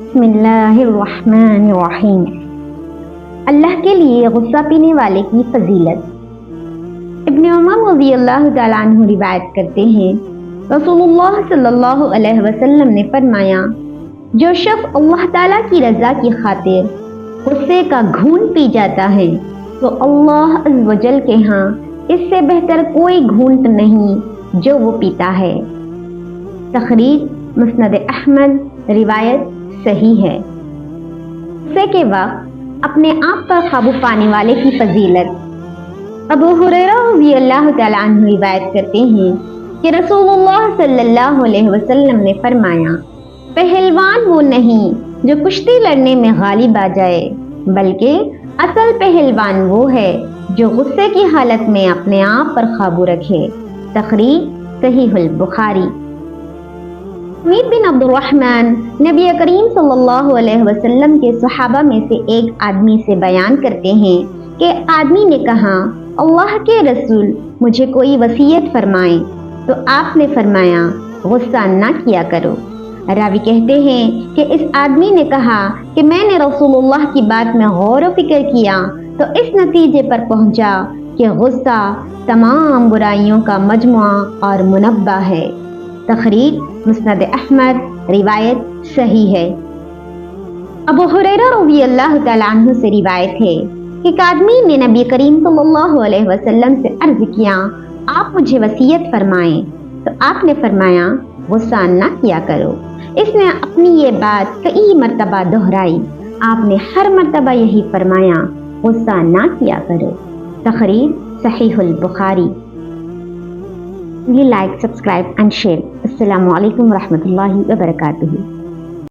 بسم اللہ الرحمن الرحیم۔ اللہ کے لیے غصہ پینے والے کی فضیلت۔ ابن عمر رضی اللہ تعالیٰ عنہ روایت کرتے ہیں، رسول اللہ صلی اللہ علیہ وسلم نے فرمایا، جو شخص اللہ تعالیٰ کی رضا کی خاطر غصے کا گھونٹ پی جاتا ہے تو اللہ عز و جل کے ہاں اس سے بہتر کوئی گھونٹ نہیں جو وہ پیتا ہے۔ تخریج مسند احمد، روایت صحیح ہے۔ غصے کے وقت اپنے آپ پر قابو پانے والے کی فضیلت۔ ابو ہریرہ رضی اللہ تعالیٰ عنہ روایت کرتے ہیں کہ رسول اللہ صلی اللہ علیہ وسلم نے فرمایا، پہلوان وہ نہیں جو کشتی لڑنے میں غالب آ جائے، بلکہ اصل پہلوان وہ ہے جو غصے کی حالت میں اپنے آپ پر قابو رکھے۔ تخریج صحیح البخاری۔ حمید بن عبد الرحمن نبی کریم صلی اللہ علیہ وسلم کے صحابہ میں سے ایک آدمی سے بیان کرتے ہیں کہ آدمی نے کہا، اللہ کے رسول مجھے کوئی وصیت فرمائیں، تو آپ نے فرمایا، غصہ نہ کیا کرو۔ راوی کہتے ہیں کہ اس آدمی نے کہا کہ میں نے رسول اللہ کی بات میں غور و فکر کیا تو اس نتیجے پر پہنچا کہ غصہ تمام برائیوں کا مجموعہ اور منبع ہے۔ تخریج مسند احمد، روایت صحیح ہے۔ ابو ہریرہ رضی اللہ تعالیٰ عنہ سے روایت ہے کہ ایک آدمی نے نبی کریم صلی اللہ علیہ وسلم سے عرض کیا، آپ مجھے وصیت فرمائیں، تو آپ نے فرمایا، غصہ نہ کیا کرو۔ اس نے اپنی یہ بات کئی مرتبہ دہرائی، آپ نے ہر مرتبہ یہی فرمایا، غصہ نہ کیا کرو۔ تخریج صحیح البخاری۔ Like, subscribe and share. السلام علیکم ورحمۃ اللہ وبرکاتہ۔